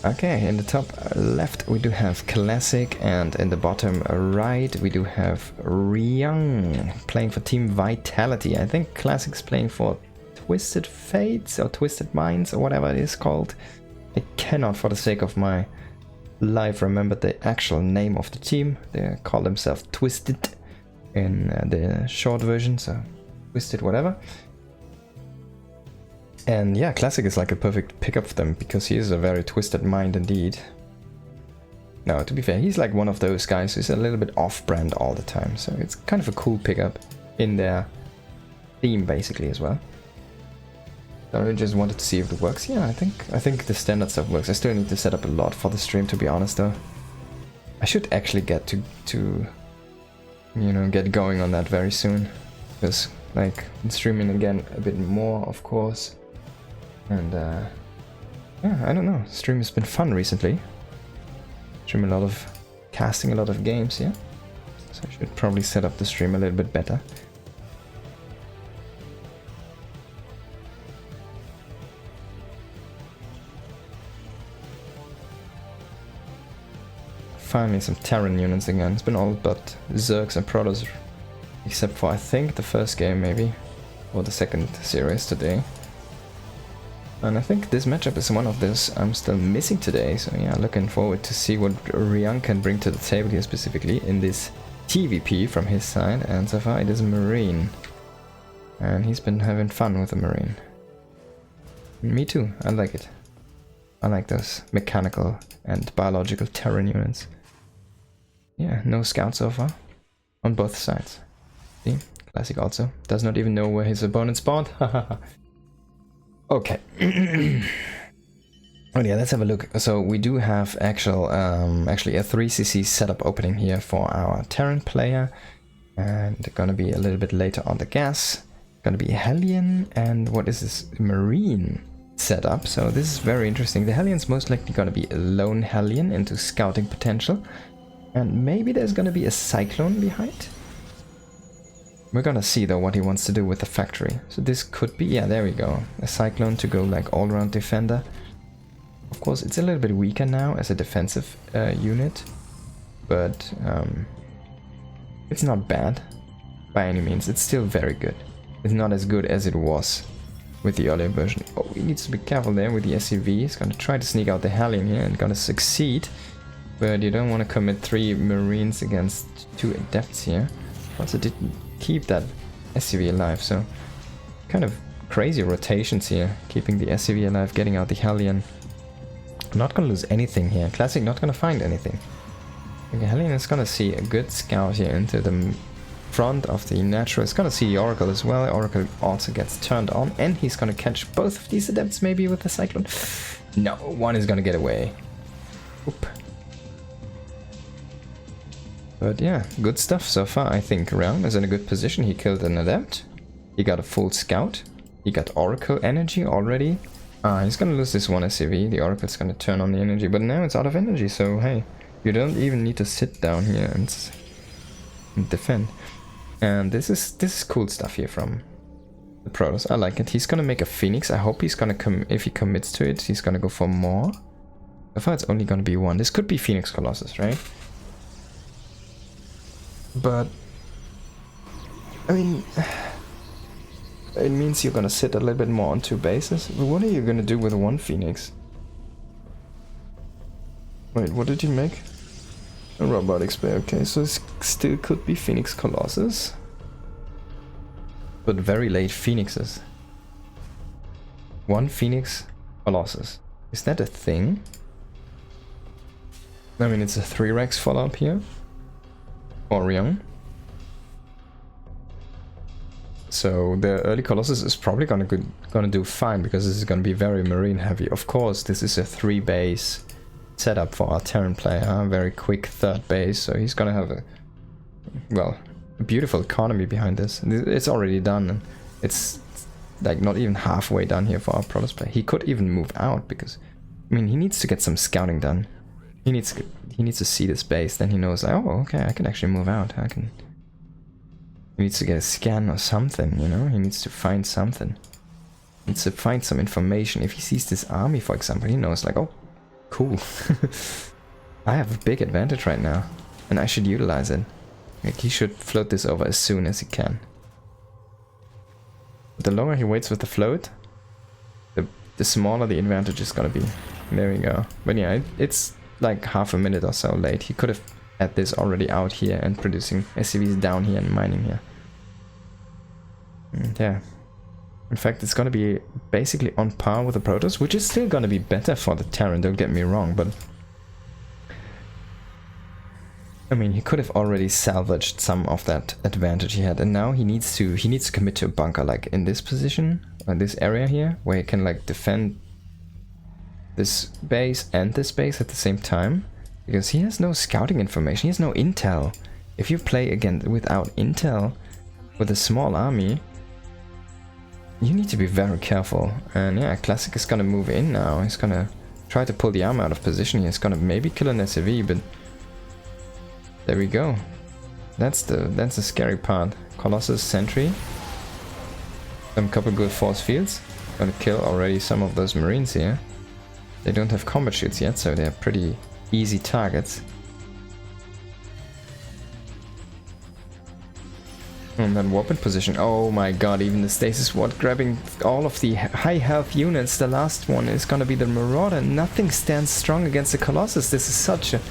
Okay, in the top left we do have Classic, and in the bottom right we do have Ryung playing for Team Vitality. I think Classic's playing for Twisted Fates or Twisted Minds or whatever it is called. I cannot for the sake of my life remember the actual name of the team. They call themselves Twisted in the short version, so Twisted whatever. And yeah, Classic is like a perfect pickup for them, because he is a very twisted mind indeed. No, to be fair, he's like one of those guys who's a little bit off-brand all the time, so it's kind of a cool pickup in their theme basically as well. So I just wanted to see if it works. Yeah, I think the standard stuff works. I still need to set up a lot for the stream, to be honest though. I should actually get to you know, get going on that very soon, because like streaming again a bit more, of course. And yeah, I don't know, stream has been fun recently. Stream a lot of casting, a lot of games, yeah. So I should probably set up the stream a little bit better. Finally some Terran units again. It's been all but Zergs and Protoss, except for I think the first game maybe, or the second series today. And I think this matchup is one of those I'm still missing today, so yeah, looking forward to see what Ryung can bring to the table here specifically in this TVP from his side. And so far it is a Marine, and he's been having fun with the Marine. Me too, I like it. I like those mechanical and biological Terran units. Yeah, no scout so far on both sides. See, Classic also does not even know where his opponent spawned. Okay. Oh yeah, let's have a look. So we do have actually a 3cc setup opening here for our Terran player, and gonna be a little bit later on the gas. Gonna be a Hellion, and what is this, Marine setup? So this is very interesting. The Hellion's most likely gonna be a lone Hellion into scouting potential, and maybe there's gonna be a Cyclone behind. We're gonna see though what he wants to do with the factory. So this could be, yeah, there we go, a Cyclone to go like all-round defender. Of course, it's a little bit weaker now as a defensive unit, but it's not bad by any means. It's still very good. It's not as good as it was with the earlier version. Oh, he needs to be careful there with the SCV. He's gonna try to sneak out the Hellion here and gonna succeed, but you don't want to commit 3 Marines against 2 Adepts here. Also didn't keep that SCV alive, so kind of crazy rotations here, keeping the SCV alive, getting out the Hellion. I'm not gonna lose anything here. Classic not gonna find anything. Okay, Hellion is gonna see a good scout here into the front of the natural. He's gonna see the Oracle as well. Oracle also gets turned on, and he's gonna catch both of these Adepts maybe with the Cyclone. No, one is gonna get away. Oop. But yeah, good stuff so far. I think Ryung is in a good position. He killed an Adept. He got a full scout. He got Oracle energy already. He's gonna lose this one SCV. The Oracle's gonna turn on the energy, but now it's out of energy, so hey, you don't even need to sit down here and defend. And this is cool stuff here from the Protoss. I like it. He's gonna make a Phoenix. I hope he's gonna if he commits to it, he's gonna go for more. So far it's only gonna be one. This could be Phoenix Colossus, right? But I mean, it means you're gonna sit a little bit more on 2 bases. But what are you gonna do with 1 Phoenix? Wait, what did you make? A robotics bay. Okay, so it still could be Phoenix Colossus, but very late Phoenixes. 1 Phoenix Colossus. Is that a thing? I mean, it's a 3-Rex follow-up here. Or Ryung. So the early Colossus is probably gonna do fine, because this is gonna be very Marine heavy. Of course, this is a 3-base setup for our Terran player, huh? Very quick 3rd base, so he's gonna have a, well, a beautiful economy behind this. It's already done, and it's like not even halfway done here for our Protoss player. He could even move out, because I mean, he needs to get some scouting done. He needs to see this base, then he knows, like, oh, okay, I can actually move out. He needs to get a scan or something, you know? He needs to find something. He needs to find some information. If he sees this army, for example, he knows, like, oh, Cool. I have a big advantage right now, and I should utilize it. Like, he should float this over as soon as he can. The longer he waits with the float, the smaller the advantage is gonna be. There we go. But yeah, it's like half a minute or so late. He could have had this already out here and producing SCVs down here and mining here. And yeah. In fact, it's gonna be basically on par with the Protoss, which is still gonna be better for the Terran, don't get me wrong, but... I mean, he could have already salvaged some of that advantage he had, and now he needs to commit to a bunker, like in this position, or this area here, where he can like defend this base and this base at the same time, because he has no scouting information, he has no intel. If you play again without intel, with a small army, you need to be very careful. And yeah, Classic is gonna move in now. He's gonna try to pull the army out of position. He's gonna maybe kill an SCV, but there we go. That's the scary part. Colossus Sentry. Some couple good force fields. Gonna kill already some of those Marines here. They don't have combat shields yet, so they're pretty easy targets. And then warp in position. Oh my god, even the stasis ward grabbing all of the high health units. The last one is gonna be the Marauder. Nothing stands strong against the Colossus. This is such a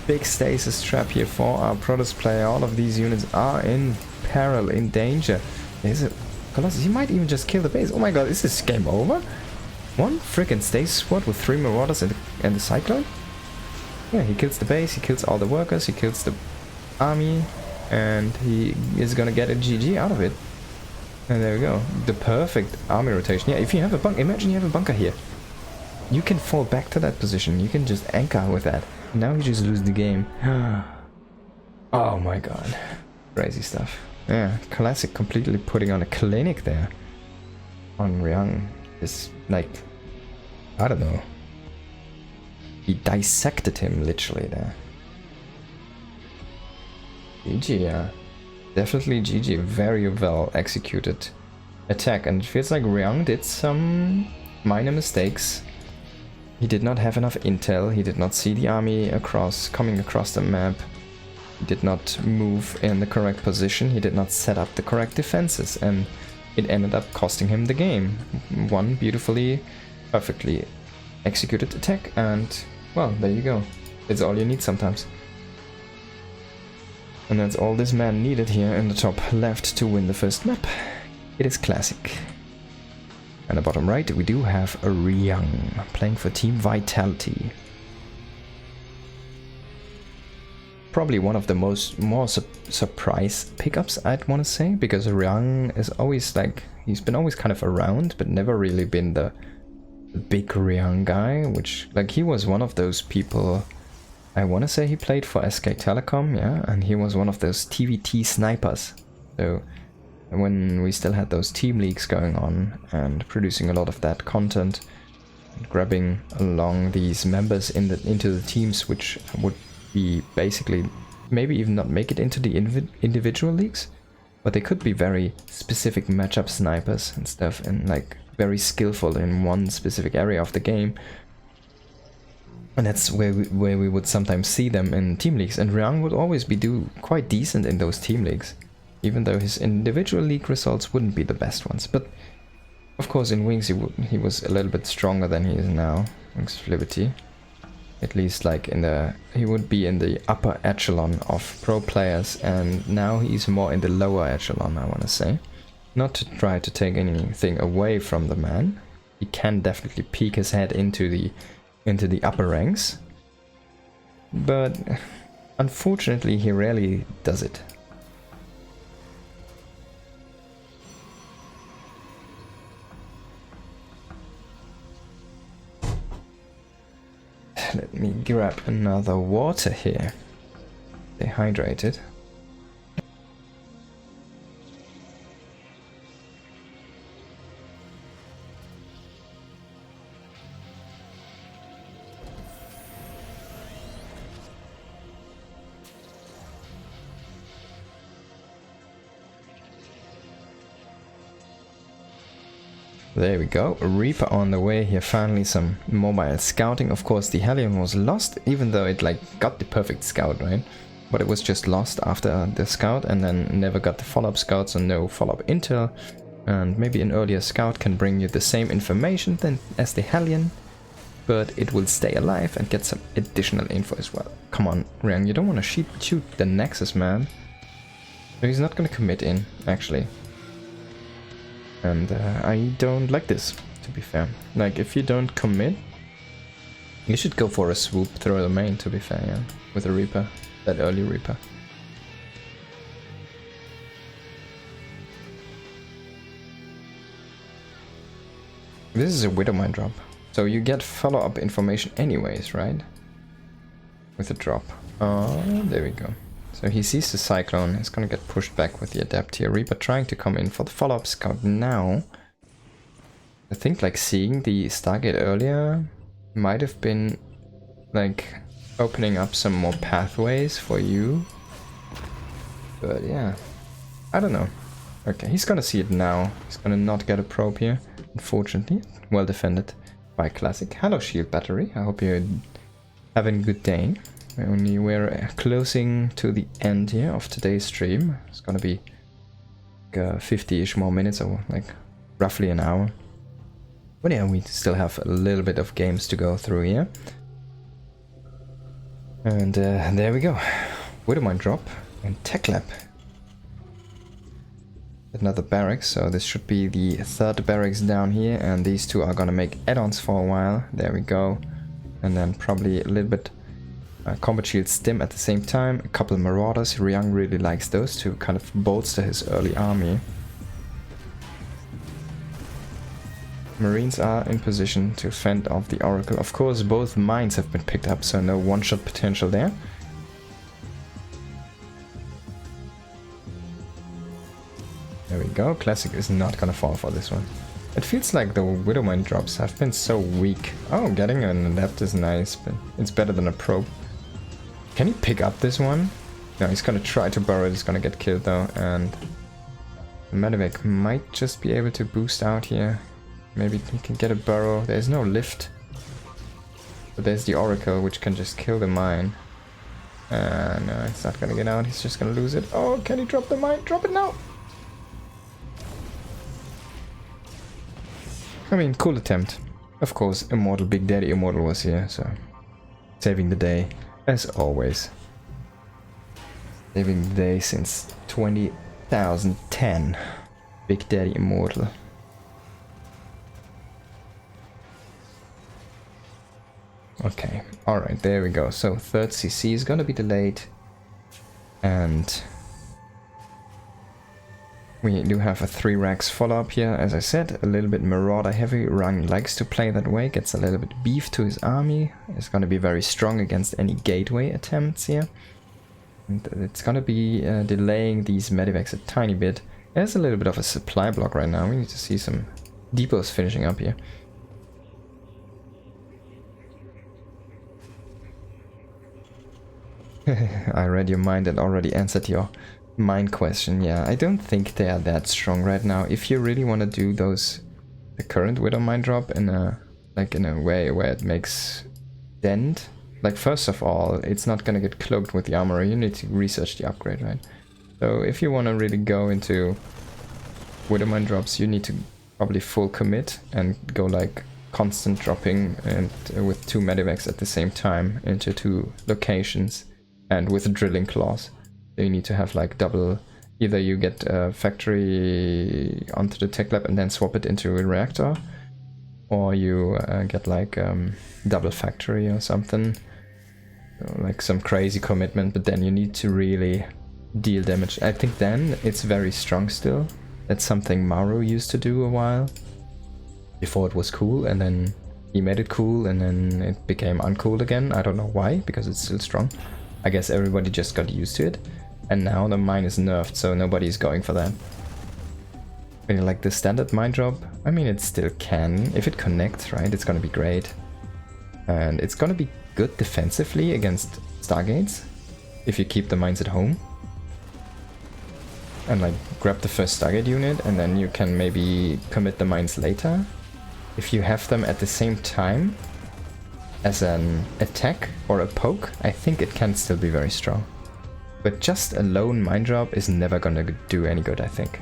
big stasis trap here for our Protoss player. All of these units are in peril, in danger. There's a Colossus. He might even just kill the base. Oh my god, is this game over? One freaking stasis squad with 3 Marauders and the Cyclone? Yeah, he kills the base, he kills all the workers, he kills the army, and he is gonna get a GG out of it. And there we go. The perfect army rotation. Yeah, if you have a bunker, imagine you have a bunker here. You can fall back to that position. You can just anchor with that. Now you just lose the game. Oh my god. Crazy stuff. Yeah, Classic completely putting on a clinic there. On Ryung. It's like, I don't know. He dissected him literally there. GG, yeah. Definitely GG. Very well executed attack. And it feels like Ryung did some minor mistakes. He did not have enough intel, he did not see the army coming across the map, he did not move in the correct position, he did not set up the correct defenses, and it ended up costing him the game. One beautifully, perfectly executed attack, and well, there you go. It's all you need sometimes. And that's all this man needed here in the top left to win the first map. It is Classic. And the bottom right, we do have a Ryung playing for Team Vitality. Probably one of the more surprise pickups, I'd want to say, because Ryung is always like, he's been always kind of around, but never really been the big Ryung guy, which, like, he was one of those people, I want to say he played for SK Telecom, yeah, and he was one of those TVT snipers. So when we still had those team leagues going on and producing a lot of that content, and grabbing along these members into the teams, which would be basically maybe even not make it into the individual leagues, but they could be very specific matchup snipers and stuff, and like very skillful in one specific area of the game. And that's where we would sometimes see them in team leagues, and Ryung would always be quite decent in those team leagues, even though his individual league results wouldn't be the best ones. But of course in Wings he was a little bit stronger than he is now. Wings of Liberty, at least like he would be in the upper echelon of pro players, and now he's more in the lower echelon, I want to say. Not to try to take anything away from the man, he can definitely peek his head into the upper ranks, but unfortunately he rarely does it. Let me grab another water here. Stay hydrated. There we go. Reaper on the way here. Finally some mobile scouting. Of course the Hellion was lost, even though it like got the perfect scout, right? But it was just lost after the scout and then never got the follow-up scout, so no follow-up intel. And maybe an earlier scout can bring you the same information as the Hellion, but it will stay alive and get some additional info as well. Come on, Ryung, you don't want to shoot the Nexus, man. So he's not going to commit in, actually. And I don't like this, to be fair. Like, if you don't commit, you should go for a swoop through the main, to be fair, yeah. With a Reaper, that early Reaper. This is a Widowmine drop, so you get follow-up information anyways, right? With a drop. Oh, there we go. So he sees the Cyclone, he's gonna get pushed back with the Adept here. Reaper trying to come in for the follow-up scout now. I think like seeing the Stargate earlier might have been like opening up some more pathways for you. But yeah, I don't know. Okay, he's gonna see it now. He's gonna not get a probe here, unfortunately. Well defended by Classic. Hello Shield Battery, I hope you're having a good day. We're closing to the end here of today's stream. It's gonna be like 50-ish more minutes, or like roughly an hour. But yeah, we still have a little bit of games to go through here. And there we go. Widowmine drop and Tech Lab. Another barracks, so this should be the third barracks down here, and these two are gonna make add-ons for a while. There we go. And then probably a little bit combat shield stim at the same time. A couple of marauders. Ryung really likes those to kind of bolster his early army. Marines are in position to fend off the Oracle. Of course, both mines have been picked up, so no one-shot potential there. There we go. Classic is not gonna fall for this one. It feels like the Widowmine drops have been so weak. Oh, getting an Adept is nice, but it's better than a probe. Can he pick up this one? No, he's gonna try to burrow it. He's gonna get killed though, and the Medivac might just be able to boost out here. Maybe he can get a burrow. There's no lift, but there's the Oracle, which can just kill the mine. No, it's not gonna get out. He's just gonna lose it. Oh, can he drop the mine? Drop it now! I mean, cool attempt. Of course, Immortal, Big Daddy Immortal was here, so saving the day, as always. Saving the day since 2010. Big Daddy Immortal. Okay, alright, there we go. So, third CC is gonna be delayed. And we do have a 3 racks follow-up here, as I said, a little bit Marauder heavy. Ryung likes to play that way, gets a little bit beef to his army. It's gonna be very strong against any gateway attempts here. And it's gonna be delaying these medivacs a tiny bit. There's a little bit of a supply block right now. We need to see some depots finishing up here. I read your mind and already answered your mine question. Yeah, I don't think they are that strong right now. If you really want to do the current Widowmine drop in a way where it makes dent, like first of all, it's not gonna get cloaked with the armor. You need to research the upgrade, right? So if you want to really go into Widowmine drops, you need to probably full commit and go like constant dropping and with 2 medivacs at the same time into 2 locations and with drilling claws. You need to have like double, either you get a factory onto the tech lab and then swap it into a reactor, or you get like double factory or something, so like some crazy commitment, but then you need to really deal damage. I think then it's very strong still. That's something Maru used to do a while before it was cool, and then he made it cool and then it became uncool again. I don't know why, because it's still strong. I guess everybody just got used to it. And now the mine is nerfed, so nobody's going for that. But like the standard mine drop, I mean, it still can. If it connects, right, it's gonna be great. And it's gonna be good defensively against Stargates, if you keep the mines at home. and like grab the first Stargate unit, and then you can maybe commit the mines later. If you have them at the same time as an attack or a poke, I think it can still be very strong. But just a lone mine drop is never gonna do any good, I think.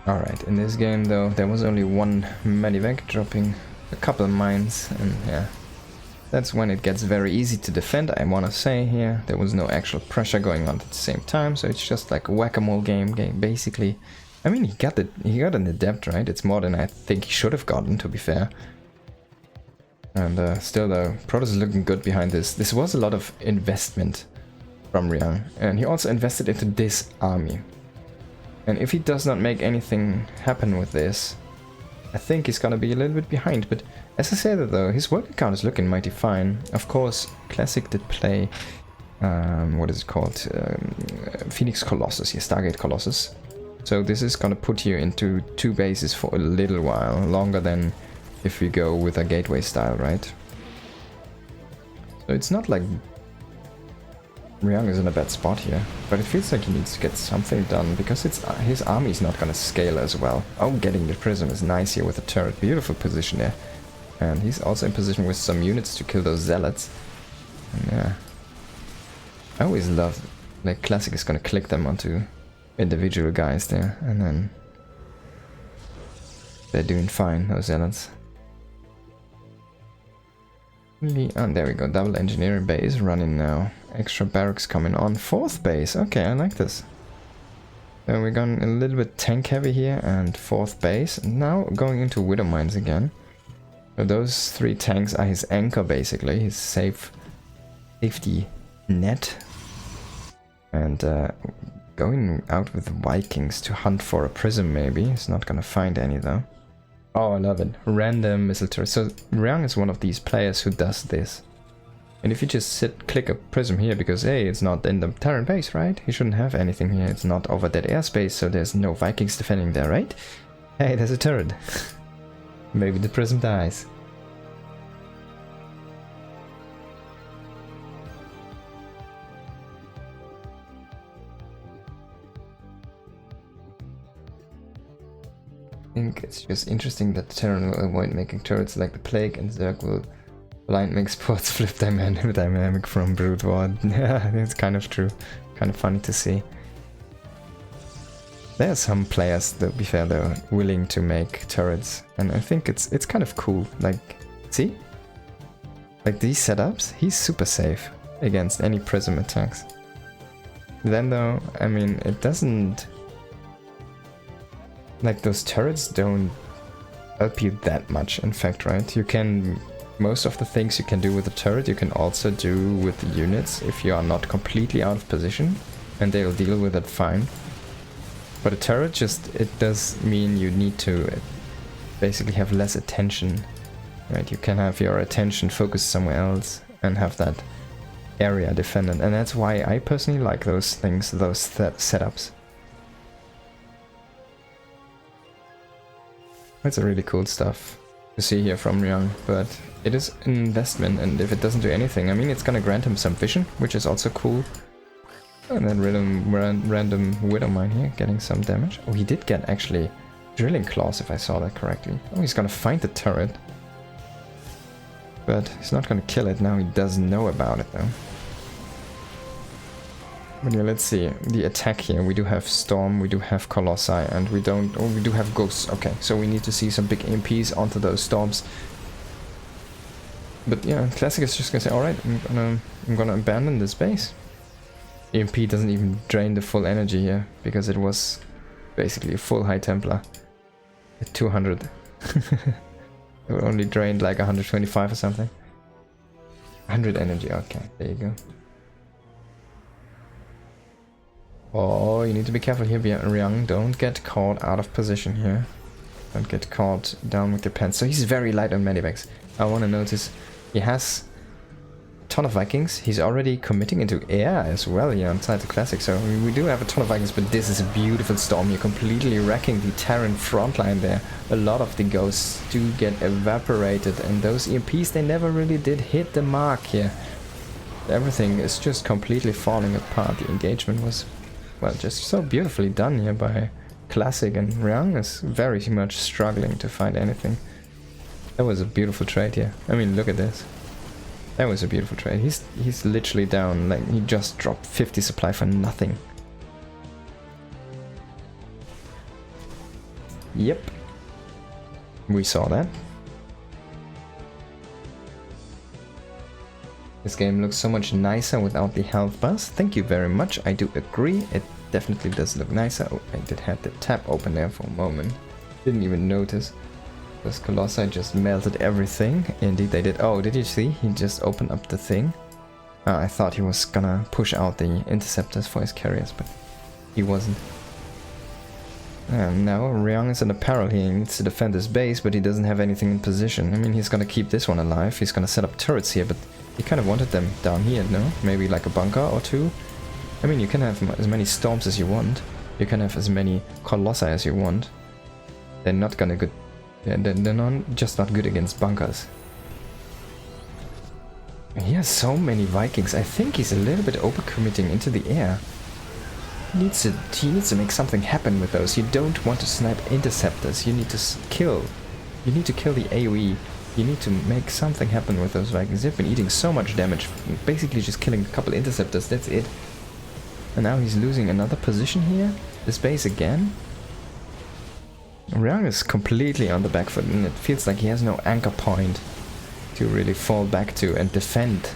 Alright, in this game though, there was only one medivac dropping a couple of mines, and yeah, that's when it gets very easy to defend, I wanna say here. There was no actual pressure going on at the same time, so it's just like a whack-a-mole game, basically. I mean, he got an adept, right? It's more than I think he should have gotten, to be fair. And still though, Protoss is looking good behind this. This was a lot of investment from Ryung, and he also invested into this army. And if he does not make anything happen with this, I think he's gonna be a little bit behind. But as I said though, his worker count is looking mighty fine. Of course, Classic did play, what is it called? Phoenix Colossus, yeah, Stargate Colossus. So this is gonna put you into 2 bases for a little while, longer than if we go with a gateway style, right? So it's not like Ryung is in a bad spot here, but it feels like he needs to get something done, because his army is not gonna scale as well. Oh, getting the prism is nice here with the turret, beautiful position there. And he's also in position with some units to kill those zealots. And yeah, I always love, like, Classic is gonna click them onto individual guys there, and then they're doing fine, those zealots. And there we go, double engineering base running now. Extra barracks coming on. 4th base, okay, I like this. So we're going a little bit tank heavy here, and 4th base. Now going into Widow Mines again. So those 3 tanks are his anchor basically, his safety net. And going out with Vikings to hunt for a prism maybe. He's not gonna find any though. Oh, I love it. Random missile turret. So Ryung is one of these players who does this. And if you just click a prism here, because hey, it's not in the Terran base, right? He shouldn't have anything here. It's not over that airspace, so there's no Vikings defending there, right? Hey, there's a turret. Maybe the prism dies. I think it's just interesting that the Terran will avoid making turrets like the Plague, and Zerg will blind make sports flip dynamic from Brood War. Yeah, it's kind of true. Kind of funny to see. There are some players, to be fair, though, willing to make turrets, and I think it's kind of cool. Like, see? Like these setups, he's super safe against any prism attacks. Then though, I mean, it doesn't... Like, those turrets don't help you that much, in fact, right? You can... Most of the things you can do with a turret, you can also do with the units if you are not completely out of position, and they'll deal with it fine. But a turret just, it does mean you need to basically have less attention, right? You can have your attention focused somewhere else and have that area defended, and that's why I personally like those things, those setups. That's a really cool stuff to see here from Ryung, but it is an investment, and if it doesn't do anything, I mean, it's gonna grant him some vision, which is also cool. And then random Widow Mine here, getting some damage. Oh, he did get actually Drilling Claws, if I saw that correctly. Oh, he's gonna find the turret. But he's not gonna kill it, now he does know about it though. But yeah, let's see. The attack here, we do have Storm, we do have Colossi, and we do have Ghosts. Okay, so we need to see some big AMPs onto those Storms. But yeah, Classic is just gonna say, alright, I'm gonna abandon this base. EMP doesn't even drain the full energy here, because it was basically a full High Templar at 200. It only drained like 125 or something. 100 energy, okay, there you go. Oh, you need to be careful here, Ryung. Don't get caught out of position here. Don't get caught down with your pants. So he's very light on medivacs. I want to notice he has ton of Vikings. He's already committing into air as well here inside the Classic. So we do have a ton of Vikings, but this is a beautiful storm here, completely wrecking the Terran front line there. A lot of the ghosts do get evaporated, and those EMPs, they never really did hit the mark here. Everything is just completely falling apart. The engagement was, well, just so beautifully done here by Classic, and Ryung is very much struggling to find anything. That was a beautiful trade here. I mean, look at this. That was a beautiful trade. He's literally down, like he just dropped 50 supply for nothing. Yep. We saw that. This game looks so much nicer without the Healthbars. Thank you very much. I do agree. It definitely does look nicer. Oh, I did have the tab open there for a moment. Didn't even notice. Those Colossi just melted everything. Indeed they did. Oh, did you see? He just opened up the thing. I thought he was gonna push out the interceptors for his carriers, but he wasn't. And now Ryung is in a peril. He needs to defend his base, but he doesn't have anything in position. I mean, he's gonna keep this one alive. He's gonna set up turrets here, but he kind of wanted them down here, no? Maybe like a bunker or two? I mean, you can have as many storms as you want. You can have as many Colossi as you want. They're not gonna good. They're just not good against bunkers. He has so many Vikings. I think he's a little bit overcommitting into the air. He needs to make something happen with those. You don't want to snipe interceptors. You need to kill. You need to kill the AoE. You need to make something happen with those Vikings. They've been eating so much damage. Basically just killing a couple interceptors. That's it. And now he's losing another position here. This base again. Ryung is completely on the back foot, and it feels like he has no anchor point to really fall back to and defend.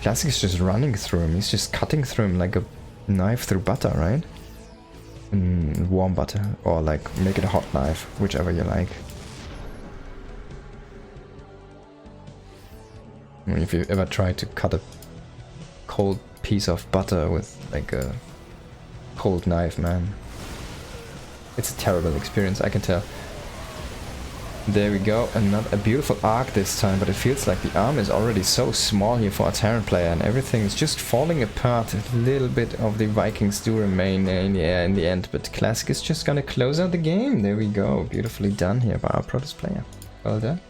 Classic is just running through him. He's just cutting through him like a knife through butter, right? Warm butter, or like make it a hot knife, whichever you like. I mean, if you ever try to cut a cold piece of butter with like a cold knife, man, it's a terrible experience, I can tell. There we go, a beautiful arc this time, but it feels like the arm is already so small here for a Terran player, and everything is just falling apart. A little bit of the Vikings do remain in the air in the end, but Classic is just gonna close out the game. There we go, beautifully done here by our Protoss player. Well done.